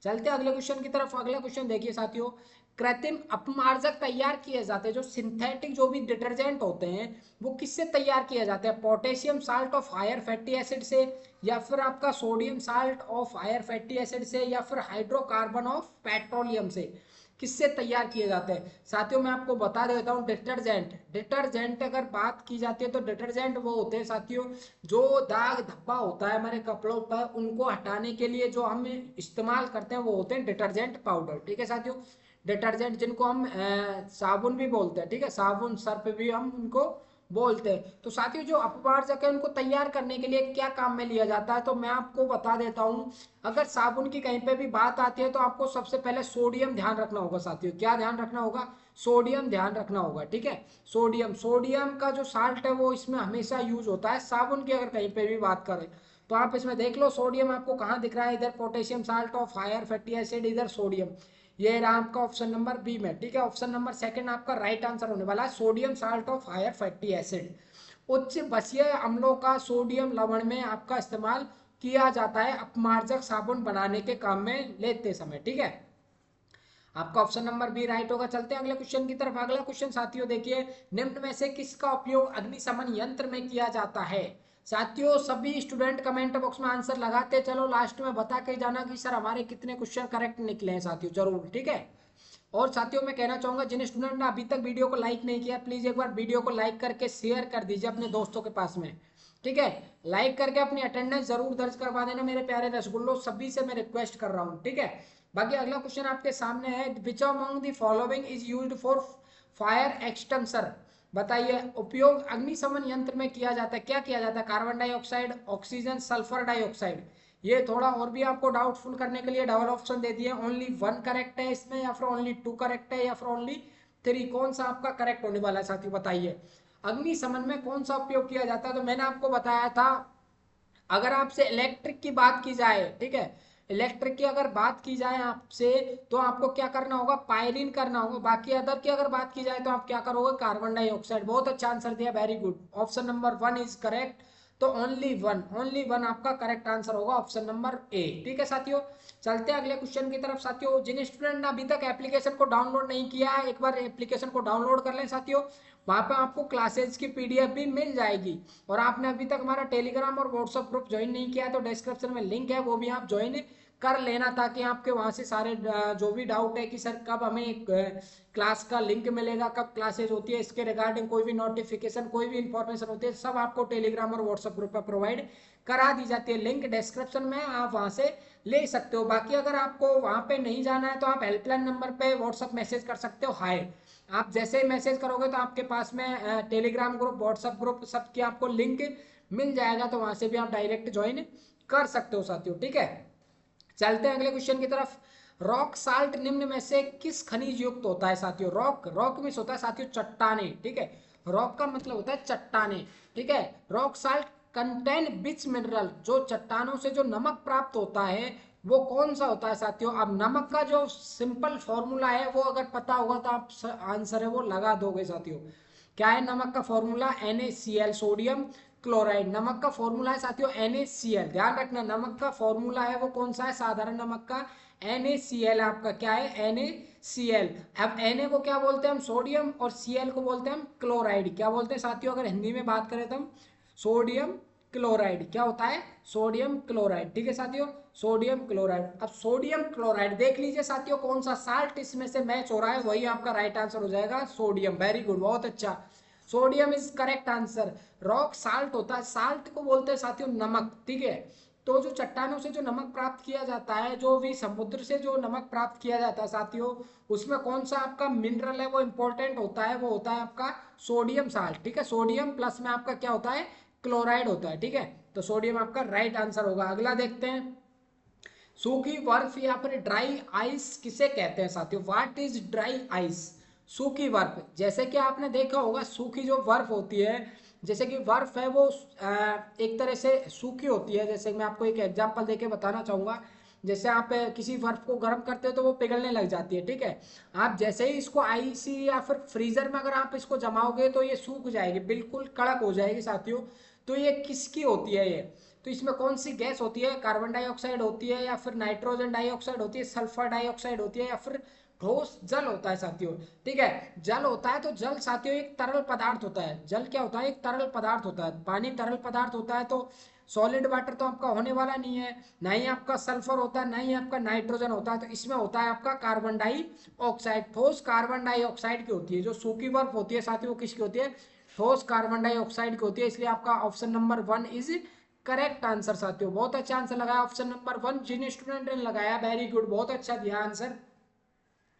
A: चलते हैं अगले क्वेश्चन की तरफ। अगला क्वेश्चन देखिए साथियों, कृत्रिम अपमार्जक तैयार किए जाते हैं, जो सिंथेटिक जो भी डिटर्जेंट होते हैं वो किससे तैयार किए जाते हैं, potassium salt of higher fatty acid से, या फिर आपका sodium salt of higher fatty acid से, या फिर हाइड्रोकार्बन ऑफ पेट्रोलियम से। किससे तैयार किए जाते हैं साथियों? मैं आपको बता देता हूँ, डिटर्जेंट। डिटर्जेंट अगर बात की जाती है तो डिटर्जेंट वो होते हैं साथियों जो दाग धब्बा होता है हमारे कपड़ों पर, उनको हटाने के लिए जो हम इस्तेमाल करते हैं वो होते हैं डिटर्जेंट पाउडर। ठीक है साथियों, डिटर्जेंट जिनको हम साबुन भी बोलते हैं, ठीक है, साबुन सर्फ भी हम उनको बोलते हैं। तो साथियों जो अपवार्जक है उनको तैयार करने के लिए क्या काम में लिया जाता है, तो मैं आपको बता देता हूँ। अगर साबुन की कहीं पे भी बात आती है तो आपको सबसे पहले सोडियम ध्यान रखना होगा साथियों। क्या ध्यान रखना होगा? सोडियम ध्यान रखना होगा। ठीक है, सोडियम, सोडियम का जो साल्ट है वो इसमें हमेशा यूज होता है साबुन की अगर कहीं पे भी बात करें तो। आप इसमें देख लो सोडियम आपको कहाँ दिख रहा है, इधर potassium salt of higher fatty acid, इधर सोडियम। ये रहा आपका ऑप्शन नंबर बी में। ठीक है, ऑप्शन नंबर सेकंड आपका राइट आंसर होने वाला है, sodium salt of higher fatty acid. उच्च बसीय अम्लों का सोडियम लवण में आपका इस्तेमाल किया जाता है अपमार्जक साबुन बनाने के काम में लेते समय। ठीक है, आपका ऑप्शन नंबर बी राइट होगा। चलते हैं अगले क्वेश्चन की तरफ। अगला क्वेश्चन साथियों देखिए, निम्न में से किसका उपयोग अग्निशमन यंत्र में किया जाता है? साथियों सभी स्टूडेंट कमेंट बॉक्स में आंसर लगाते चलो, लास्ट में बता के जाना कि सर हमारे कितने क्वेश्चन करेक्ट निकले हैं साथियों, जरूर। ठीक है, और साथियों मैं कहना चाहूंगा जिन स्टूडेंट ने अभी तक वीडियो को लाइक नहीं किया, प्लीज एक बार वीडियो को लाइक करके शेयर कर दीजिए अपने दोस्तों के पास में। ठीक है, लाइक करके अपनी अटेंडेंस जरूर दर्ज करवा देना मेरे प्यारे रसगुल्लो, सभी से मैं रिक्वेस्ट कर रहा हूँ। ठीक है, बाकी अगला क्वेश्चन आपके सामने है, which among the following is used for fire extensor? बताइए, उपयोग अग्निशमन यंत्र में किया जाता है, क्या किया जाता है? Carbon dioxide, oxygen, sulphur dioxide. ये थोड़ा और भी आपको डाउटफुल करने के लिए डबल ऑप्शन दे दिए, ओनली वन करेक्ट है इसमें, या फिर ओनली टू करेक्ट है, या फिर ओनली थ्री, कौन सा आपका करेक्ट होने वाला है साथियों? बताइए, अग्निशमन में कौन सा उपयोग किया जाता है? तो मैंने आपको बताया था, अगर आपसे इलेक्ट्रिक की बात की जाए, ठीक है, इलेक्ट्रिक की अगर बात की जाए आपसे, तो आपको क्या करना होगा? पायरीन करना होगा। बाकी अदर की अगर बात की जाए तो आप क्या करोगे? Carbon dioxide. बहुत अच्छा आंसर दिया, very good. Option number one is correct. तो ओनली वन, ओनली वन आपका करेक्ट आंसर होगा, ऑप्शन नंबर ए। ठीक है साथियों, चलते हैं अगले क्वेश्चन की तरफ। साथियों जिन स्टूडेंट ने अभी तक एप्लीकेशन को डाउनलोड नहीं किया है, एक बार एप्लीकेशन को डाउनलोड कर लें साथियों। वहां पर आपको क्लासेज की पीडीएफ भी मिल जाएगी। और आपने अभी तक हमारा टेलीग्राम और व्हाट्सएप ग्रुप ज्वाइन नहीं किया है तो डिस्क्रिप्शन में लिंक है, वो भी आप ज्वाइन कर लेना, ताकि आपके वहां से सारे जो भी डाउट है कि सर कब हमें क्लास का लिंक मिलेगा, कब क्लासेज होती है, इसके रिगार्डिंग कोई भी नोटिफिकेशन, कोई भी इंफॉर्मेशन होती है, सब आपको टेलीग्राम और व्हाट्सएप ग्रुप पर प्रोवाइड करा दी जाती है। लिंक डिस्क्रिप्शन में, आप वहां से ले सकते हो। बाकी अगर आपको वहां पे नहीं जाना है तो आप हेल्पलाइन नंबर पे व्हाट्सएप मैसेज कर सकते हो, हाय। आप जैसे ही मैसेज करोगे तो आपके पास में टेलीग्राम ग्रुप, व्हाट्सएप ग्रुप, सबकी आपको लिंक मिल जाएगा, तो वहां से भी आप डायरेक्ट ज्वाइन कर सकते हो साथियों। ठीक है, चलते हैं अगले क्वेश्चन की तरफ। रॉक साल्ट निम्न में से किस खनिज युक्त होता है साथियों? रॉक, रॉक मीन्स होता है साथियों चट्टाने। ठीक है, रॉक का मतलब होता है चट्टाने। ठीक है, rock salt contain which mineral? जो चट्टानों से जो नमक प्राप्त होता है वो कौन सा होता है साथियों? अब नमक का जो सिंपल फॉर्मूला है वो अगर पता होगा तो आप आंसर है वो लगा दोगे साथियों। क्या है नमक का फॉर्मूला? NaCl, sodium chloride. नमक का फॉर्मूला है साथियों NaCl, ध्यान रखना। नमक का फॉर्मूला है वो कौन सा है? साधारण नमक का NaCl आपका क्या है? NaCl। अब Na को क्या बोलते हैं हम? सोडियम। और Cl को बोलते हैं हम क्लोराइड। क्या बोलते हैं साथियों अगर हिंदी में बात करें तो हम? Sodium chloride. क्या होता है? Sodium chloride. ठीक है साथियों, सोडियम क्लोराइड। अब सोडियम क्लोराइड देख लीजिए साथियों, कौन सा साल्ट इसमें से मैच हो रहा है, वही आपका राइट आंसर हो जाएगा, सोडियम। वेरी गुड, बहुत अच्छा, sodium is correct answer. Rock salt होता है, साल्ट को बोलते हैं साथियों नमक। ठीक है, तो जो चट्टानों से जो नमक प्राप्त किया जाता है, जो भी समुद्र से जो नमक प्राप्त किया जाता है साथियों, उसमें कौन सा आपका मिनरल है वो इंपॉर्टेंट होता है? वो होता है आपका सोडियम साल्ट। ठीक है, सोडियम प्लस में आपका क्या होता है? क्लोराइड होता है। ठीक है, तो सोडियम आपका राइट आंसर होगा। अगला देखते हैं, सूखी बर्फ या फिर ड्राई आइस किसे कहते हैं साथियों? What is dry ice? सूखी बर्फ, जैसे कि आपने देखा होगा सूखी जो बर्फ होती है, जैसे कि बर्फ है वो एक तरह से सूखी होती है। जैसे मैं आपको एक एग्जांपल देके बताना चाहूंगा, जैसे आप किसी बर्फ को गर्म करते हो तो वो पिघलने लग जाती है। ठीक है, आप जैसे ही इसको आईसी या फिर फ्रीजर में अगर आप इसको जमाओगे तो ये सूख जाएगी, बिल्कुल कड़क हो जाएगी साथियों। तो ये किसकी होती है ये? तो इसमें कौन सी गैस होती है? कार्बन डाइऑक्साइड होती है, या फिर नाइट्रोजन डाइऑक्साइड होती है, सल्फर डाइऑक्साइड होती है, या फिर ठोस जल होता है साथियों। ठीक है, जल होता है। तो जल साथियों एक तरल पदार्थ होता है। जल क्या होता है? एक तरल पदार्थ होता है। पानी तरल पदार्थ होता है, तो सॉलिड वाटर तो आपका होने वाला नहीं है, ना ही आपका सल्फर होता है, ना ही आपका नाइट्रोजन होता है, तो इसमें होता है आपका कार्बन डाइऑक्साइड। ठोस कार्बन डाइऑक्साइड की होती है, जो सूखी बर्फ होती है साथियों वो किसकी होती है, ठोस कार्बन डाइऑक्साइड की होती है। इसलिए आपका option number 1 is correct answer साथियों। बहुत अच्छा आंसर लगाया ऑप्शन नंबर 1, जिन स्टूडेंट ने लगाया वेरी गुड, बहुत अच्छा दिया आंसर,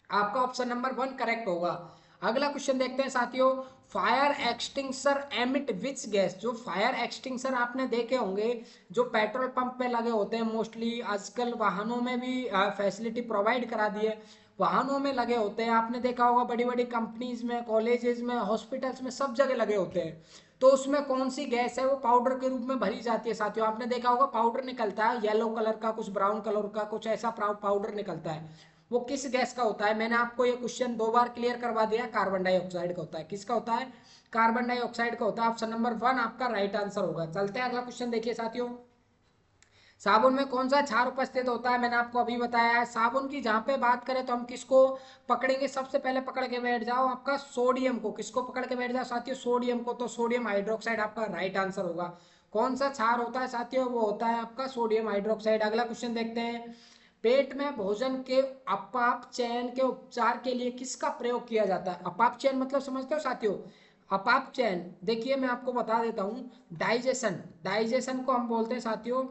A: आपका ऑप्शन नंबर 1 करेक्ट होगा। अगला क्वेश्चन देखते हैं साथियों, fire extinguisher emit which gas. जो फायर एक्सटिंग्विशर आपने देखे होंगे जो पेट्रोल पंप पे लगे होते हैं, मोस्टली आजकल वाहनों में भी फैसिलिटी प्रोवाइड करा दी है, वाहनों में लगे होते हैं, आपने देखा होगा बड़ी बड़ी कंपनीज में, कॉलेजेस में, हॉस्पिटल्स में, सब जगह लगे होते हैं। तो उसमें कौन सी गैस है वो पाउडर के रूप में भरी जाती है साथियों। आपने देखा होगा पाउडर निकलता है येलो कलर का, कुछ ब्राउन कलर का, कुछ ऐसा पाउडर निकलता है, वो किस गैस का होता है। मैंने आपको ये क्वेश्चन 2 बार क्लियर करवा दिया, कार्बन डाइऑक्साइड का होता है। किसका होता है, कार्बन डाइऑक्साइड का होता है। ऑप्शन नंबर 1 आपका राइट आंसर होगा। चलते हैं अगला क्वेश्चन देखिए साथियों, साबुन में कौन सा क्षार उपस्थित होता है, मैंने आपको अभी बताया है। साबुन की जहां पे बात करें तो हम किसको पकड़ेंगे, सबसे पहले पकड़ के बैठ जाओ आपका सोडियम को। किसको पकड़ के बैठ जाओ साथियों, सोडियम को। तो सोडियम हाइड्रोक्साइड आपका राइट आंसर होगा। कौन सा क्षार होता है साथियों, वो होता है आपका सोडियम हाइड्रोक्साइड। अगला क्वेश्चन देखते हैं, पेट में भोजन के अपापचयन के उपचार के लिए किसका प्रयोग किया जाता है। अपापचयन मतलब समझते हो साथियों, अपापचयन देखिए मैं आपको बता देता हूँ, डाइजेशन, डाइजेशन को हम बोलते हैं साथियों,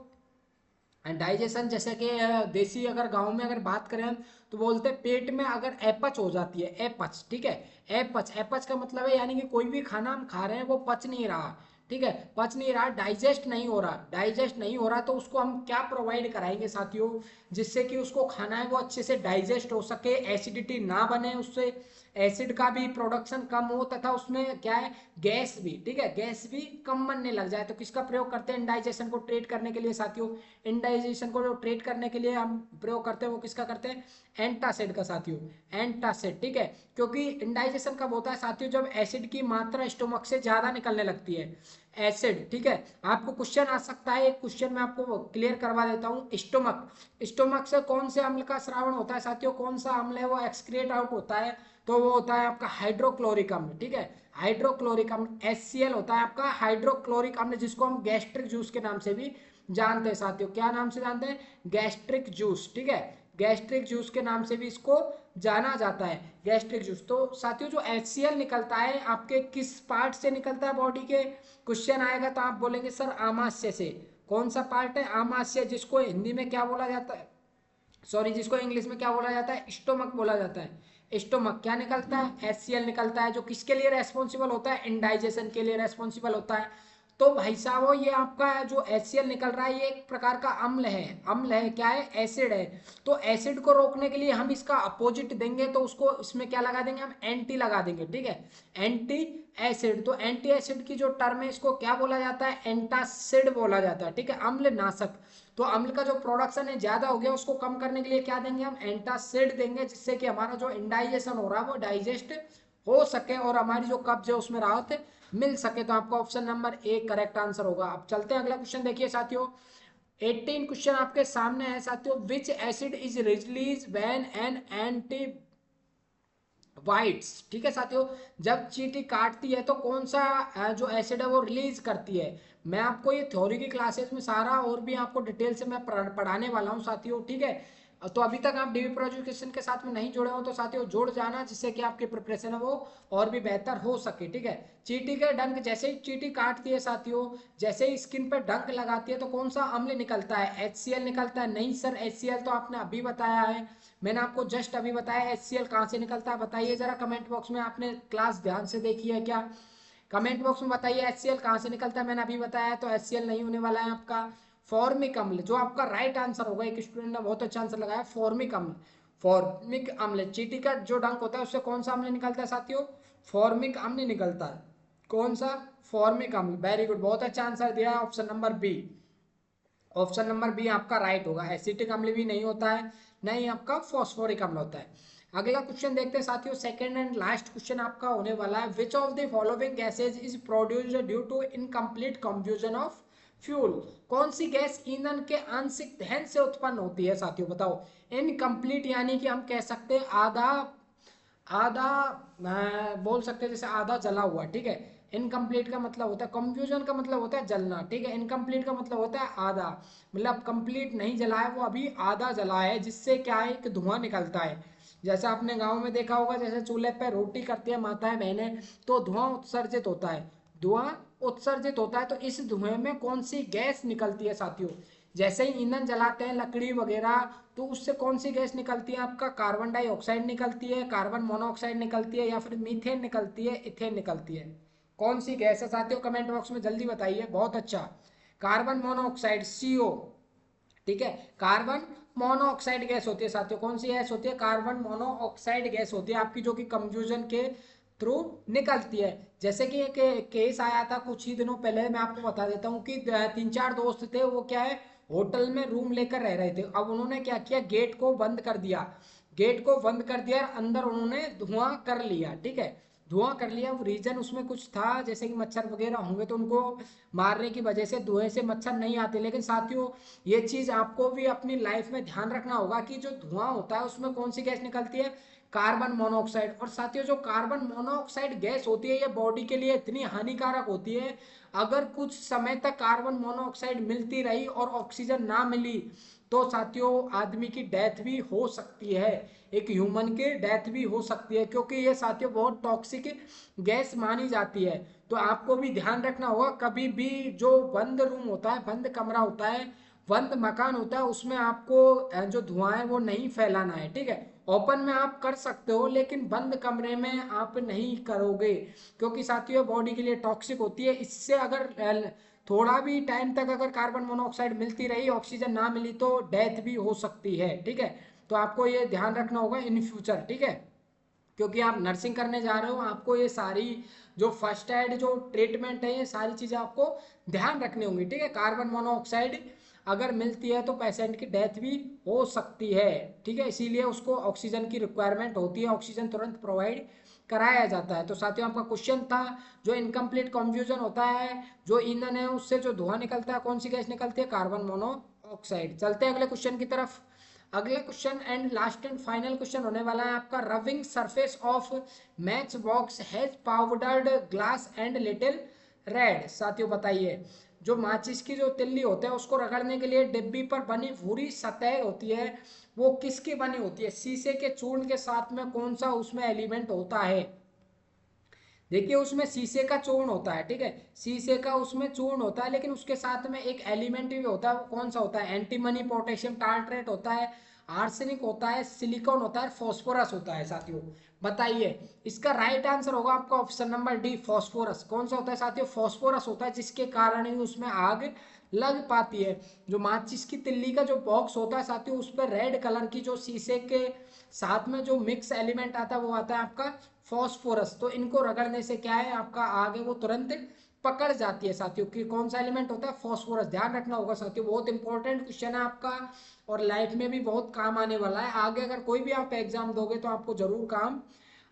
A: डाइजेशन जैसे कि देसी अगर गांव में अगर बात करें हम, तो बोलते हैं पेट में अगर अपच हो जाती है, अपच, ठीक है, अपच, अपच का मतलब है यानी कि कोई भी खाना हम खा रहे हैं वो पच नहीं रहा, ठीक है, पच नहीं रहा, डाइजेस्ट नहीं हो रहा, डाइजेस्ट नहीं हो रहा, तो उसको हम क्या प्रोवाइड कराएंगे साथियों, जिससे कि उसको खाना है वो अच्छे से डाइजेस्ट हो सके, एसिडिटी ना बने, उससे एसिड का भी प्रोडक्शन कम हो, तथा उसमें क्या है गैस भी, ठीक है, गैस भी कम बनने लग जाए। तो किसका प्रयोग करते हैं इंडाइजेशन को ट्रीट करने के लिए साथियों, इंडाइजेशन को जो ट्रीट करने के लिए हम प्रयोग करते हैं वो किसका करते हैं, एंटासिड का साथियों, एंटासिड, ठीक है। क्योंकि इंडाइजेशन कब होता है साथियों, जब एसिड की मात्रा स्टोमक से ज्यादा निकलने लगती है, एसिड, ठीक है। आपको क्वेश्चन आ सकता है, एक क्वेश्चन मैं आपको क्लियर करवा देता हूँ, स्टोमक, स्टोमक से कौन से अम्ल का श्रावण होता है साथियों, कौन सा अम्ल है वो एक्सक्रिएट आउट होता है, तो वो होता है आपका हाइड्रोक्लोरिक अम्ल, ठीक है, हाइड्रोक्लोरिक अम्ल, HCl होता है आपका हाइड्रोक्लोरिक अम्ल, जिसको हम गैस्ट्रिक जूस के नाम से भी जानते हैं साथियों। क्या नाम से जानते हैं, गैस्ट्रिक जूस, ठीक है, गैस्ट्रिक जूस के नाम से भी इसको जाना जाता है, गैस्ट्रिक जूस। तो साथियों जो HCl निकलता है आपके किस पार्ट से निकलता है बॉडी के, क्वेश्चन आएगा तो आप बोलेंगे सर आमाशय से। कौन सा पार्ट है, आमाशय, जिसको हिंदी में क्या बोला जाता है, सॉरी, जिसको इंग्लिश में क्या बोला जाता है, स्टोमक बोला जाता है। स्टोमक क्या निकलता है, HCl निकलता है, जो किसके लिए रेस्पॉन्सिबल होता है, इंडाइजेशन के लिए रेस्पॉन्सिबल होता है। तो भाई साहब ये आपका जो HCl निकल रहा है ये एक प्रकार का अम्ल है, अम्ल है, क्या है, एसिड है। तो एसिड को रोकने के लिए हम इसका अपोजिट देंगे, तो उसको इसमें क्या लगा देंगे, हम एंटी लगा देंगे, ठीक है, एंटी एसिड। तो एंटी एसिड की जो टर्म है इसको क्या बोला जाता है, एंटासिड बोला जाता है, ठीक है, अम्ल नाशक। तो अम्ल का जो प्रोडक्शन है ज्यादा हो गया, उसको कम करने के लिए क्या देंगे, हम एंटासिड देंगे, जिससे कि हमारा जो इंडाइजेशन हो रहा है वो डाइजेस्ट हो सके और हमारी जो कब्ज है उसमें राहत मिल सके। तो आपका ऑप्शन नंबर 1 करेक्ट आंसर होगा। अब चलते हैं अगला क्वेश्चन देखिए साथियों, 18 क्वेश्चन आपके सामने है साथियों, which acid is release when an ant bites, ठीक है साथियों, जब चींटी काटती है तो कौन सा जो एसिड है वो रिलीज करती है। मैं आपको ये थ्योरी की क्लासेस में सारा और भी आपको डिटेल से मैं पढ़ाने वाला हूँ साथियों, ठीक है। तो अभी तक आप डीवी प्रो एजुकेशन के साथ में नहीं जुड़े हो तो साथियों जुड़ जाना, जिससे कि आपकी प्रिपरेशन है वो और भी बेहतर हो सके, ठीक है। चींटी के डंक, जैसे ही चींटी काटती है साथियों, जैसे ही स्किन पे डंक लगाती है तो कौन सा अम्ल निकलता है, HCl निकलता है। नहीं सर, HCl तो आपने अभी बताया है, मैंने आपको जस्ट अभी बताया HCl कहाँ से निकलता है, बताइए जरा कमेंट बॉक्स में, आपने क्लास ध्यान से देखी है क्या, कमेंट बॉक्स में बताइए HCl कहाँ से निकलता है। मैंने अभी बताया तो HCl नहीं होने वाला है आपका, फॉर्मिक अम्ल, जो आपका राइट आंसर होगा। एक स्टूडेंट ने बहुत अच्छा आंसर लगाया, फॉर्मिक अम्ल, फॉर्मिक अम्ल। चींटी का जो डंक होता है उससे कौन सा अम्ल निकलता है साथियों, फॉर्मिक अम्ल निकलता है। कौन सा, फॉर्मिक अम्ल, वेरी गुड, बहुत अच्छा आंसर दिया है, option number B, option number B आपका राइट होगा। एसिटिक अम्ल भी नहीं होता है, नहीं आपका फॉस्फोरिक अम्ल होता है। अगला क्वेश्चन देखते हैं साथियों, सेकंड एंड लास्ट क्वेश्चन आपका होने वाला है, which of the following gases is produced due to incomplete combustion of fuel. कौन सी गैस ईंधन के आंशिक दहन से उत्पन्न होती है साथियों, बताओ। इनकम्प्लीट यानी कि हम कह सकते हैं आधा आधा बोल सकते हैं जैसे आधा जला हुआ, ठीक है। इनकम्प्लीट का मतलब होता है, कंफ्यूजन का मतलब होता है जलना, ठीक है। इनकम्प्लीट का मतलब होता है आधा, मतलब कंप्लीट नहीं जला है, वो अभी आधा जला है, जिससे क्या है कि धुआं निकलता है। जैसा आपने गांव में देखा होगा, जैसे चूल्हे पे रोटी करती है माताएं बहनें, तो धुआं उत्सर्जित होता है, धुआं उत्सर्जित होता है। तो इस धुएं में कौन सी गैस निकलती है साथियों, जैसे ही ईंधन जलाते हैं लकड़ी वगैरह, तो उससे कौन सी गैस निकलती है, आपका कार्बन डाइऑक्साइड निकलती है, कार्बन मोनोऑक्साइड निकलती है, या फिर मीथेन निकलती है, इथेन निकलती है। कौन सी गैस है साथियों, कमेंट बॉक्स में जल्दी बताइए। बहुत अच्छा, कार्बन मोनोऑक्साइड, CO, ठीक है। कार्बन मोनोऑक्साइड गैस होती है साथियों, कौन सी गैस होती है, कार्बन मोनोऑक्साइड गैस होती है आपकी, जो कि कंफ्यूजन के थ्रू निकलती है। जैसे कि एक केस आया था कुछ ही दिनों पहले, मैं आपको बता देता हूँ कि 3-4 दोस्त थे, वो क्या है, होटल में रूम लेकर रह रहे थे। अब उन्होंने क्या किया, गेट को बंद कर दिया, गेट को बंद कर दिया, अंदर उन्होंने धुआं कर लिया, ठीक है। धुआं कर लिया, वो रीजन उसमें कुछ था जैसे कि मच्छर वगैरह होंगे, तो उनको मारने की वजह से धुएं से मच्छर नहीं आते। लेकिन साथियों, ये चीज आपको भी अपनी लाइफ में ध्यान रखना होगा कि जो धुआं होता है उसमें कौन सी गैस निकलती है, कार्बन मोनोऑक्साइड। और साथियों, जो कार्बन मोनोऑक्साइड गैस होती है, ये बॉडी के लिए इतनी हानिकारक होती है, अगर कुछ समय तक कार्बन मोनोऑक्साइड मिलती रही और ऑक्सीजन ना मिली, तो साथियों आदमी की डेथ भी हो सकती है, एक ह्यूमन की डेथ भी हो सकती है, क्योंकि ये साथियों बहुत टॉक्सिक गैस मानी जाती है। तो आपको भी ध्यान रखना होगा, कभी भी जो बंद रूम होता है, बंद कमरा होता है, बंद मकान होता है, उसमें आपको जो धुआं है वो नहीं फैलाना है, ठीक है। ओपन में आप कर सकते हो, लेकिन बंद कमरे में आप नहीं करोगे, क्योंकि साथियों बॉडी के लिए टॉक्सिक होती है। इससे अगर थोड़ा भी टाइम तक अगर कार्बन मोनोऑक्साइड मिलती रही, ऑक्सीजन ना मिली, तो डेथ भी हो सकती है, ठीक है। तो आपको ये ध्यान रखना होगा इन फ्यूचर, ठीक है। क्योंकि आप नर्सिंग करने जा रहे हो, आपको ये सारी जो फर्स्ट एड जो ट्रीटमेंट है, ये सारी चीज़ें आपको ध्यान रखनी होंगी, ठीक है। कार्बन मोनोऑक्साइड अगर मिलती है तो पेशेंट की डेथ भी हो सकती है, ठीक है। इसीलिए उसको ऑक्सीजन की रिक्वायरमेंट होती है, ऑक्सीजन तुरंत प्रोवाइड कराया जाता है। तो साथियों, आपका क्वेश्चन था जो इनकम्प्लीट कंफ्यूजन होता है, जो ईंधन है उससे जो धुआं निकलता है, कौन सी गैस निकलती है, कार्बन मोनोऑक्साइड। चलते हैं अगले क्वेश्चन की तरफ। अगला question and last and final question होने वाला है आपका, rubbing surface of match box has powdered glass and little red. साथियों बताइए, जो माचिस की जो तिल्ली होते हैं उसको रगड़ने के लिए डिब्बी पर बनी भूरी सतह होती है, वो किसकी बनी होती है, शीशे के चूर्ण के साथ में कौन सा उसमें एलिमेंट होता है। देखिए, उसमें शीशे का चूर्ण होता है, ठीक है, शीशे का उसमें चूर्ण होता है, लेकिन उसके साथ में एक एलिमेंट भी होता है, वो कौन सा होता है, एंटीमनी, पोटेशियम टार्ट्रेट होता है, आर्सेनिक होता है, सिलिकॉन होता है, फॉस्फोरस होता है। साथियों बताइए, इसका राइट आंसर होगा आपका ऑप्शन नंबर डी, फॉस्फोरस। कौन सा होता है साथियों, फॉस्फोरस होता है, जिसके कारण ही उसमें आग लग पाती है। जो माचिस की तिल्ली का जो बॉक्स होता है साथियों, उस पर रेड कलर की जो शीशे के साथ में जो मिक्स एलिमेंट आता है, वो आता है आपका फॉस्फोरस। तो इनको रगड़ने से क्या है, आपका आग है वो तुरंत पकड़ जाती है साथियों। कि कौन सा एलिमेंट होता है, फॉस्फोरस। ध्यान रखना होगा साथियों, बहुत इंपॉर्टेंट क्वेश्चन है आपका, और लाइफ में भी बहुत काम आने वाला है। आगे अगर कोई भी आप एग्जाम दोगे तो आपको जरूर काम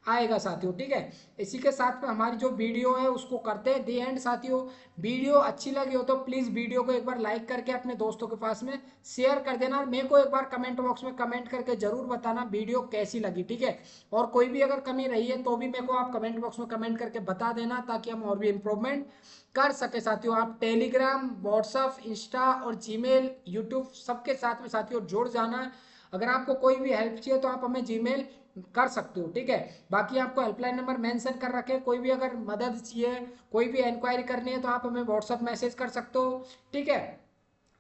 A: आएगा साथियों, ठीक है। इसी के साथ में हमारी जो वीडियो है उसको करते हैं दी एंड साथियों। वीडियो अच्छी लगी हो तो प्लीज़ वीडियो को एक बार लाइक करके अपने दोस्तों के पास में शेयर कर देना, और मेरे को एक बार कमेंट बॉक्स में कमेंट करके जरूर बताना वीडियो कैसी लगी, ठीक है। और कोई भी अगर कमी रही है तो भी मेरे को आप कमेंट बॉक्स में कमेंट करके बता देना, ताकि हम और भी इम्प्रूवमेंट कर सके साथियों। आप टेलीग्राम, व्हाट्सअप, इंस्टा और जीमेल, यूट्यूब सबके साथ में साथियों जुड़ जाना। अगर आपको कोई भी हेल्प चाहिए तो आप हमें जीमेल कर सकते हो, ठीक है। बाकी आपको हेल्पलाइन नंबर मेंशन कर रखे, कोई भी अगर मदद चाहिए, कोई भी इंक्वायरी करनी है, तो आप हमें व्हाट्सअप मैसेज कर सकते हो, ठीक है।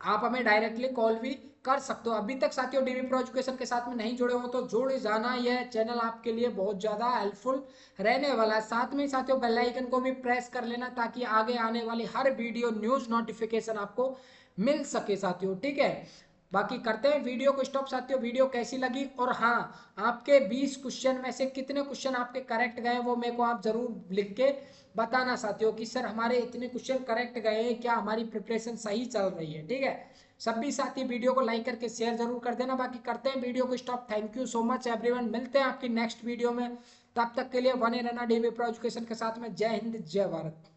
A: आप हमें डायरेक्टली कॉल भी कर सकते हो। अभी तक साथियों डीवी प्रो एजुकेशन के साथ में नहीं जुड़े हो तो जुड़ जाना, यह चैनल आपके लिए बहुत ज़्यादा हेल्पफुल रहने वाला है। साथ में साथियों बेल आइकन को भी प्रेस कर लेना, ताकि आगे आने वाली हर वीडियो न्यूज़ नोटिफिकेशन आपको मिल सके साथियों, ठीक है। बाकी करते हैं वीडियो को स्टॉप साथियों। वीडियो कैसी लगी, और हाँ, आपके 20 क्वेश्चन में से कितने क्वेश्चन आपके करेक्ट गए, वो मेरे को आप जरूर लिख के बताना साथियों, कि सर हमारे इतने क्वेश्चन करेक्ट गए हैं, क्या हमारी प्रिपरेशन सही चल रही है, ठीक है। सभी साथी वीडियो को लाइक करके शेयर जरूर कर देना। बाकी करते हैं वीडियो को stop. Thank you so much everyone, मिलते हैं आपकी नेक्स्ट वीडियो में। तब तक के लिए बने रहना डीवी प्रो एजुकेशन के साथ में। जय हिंद, जय भारत।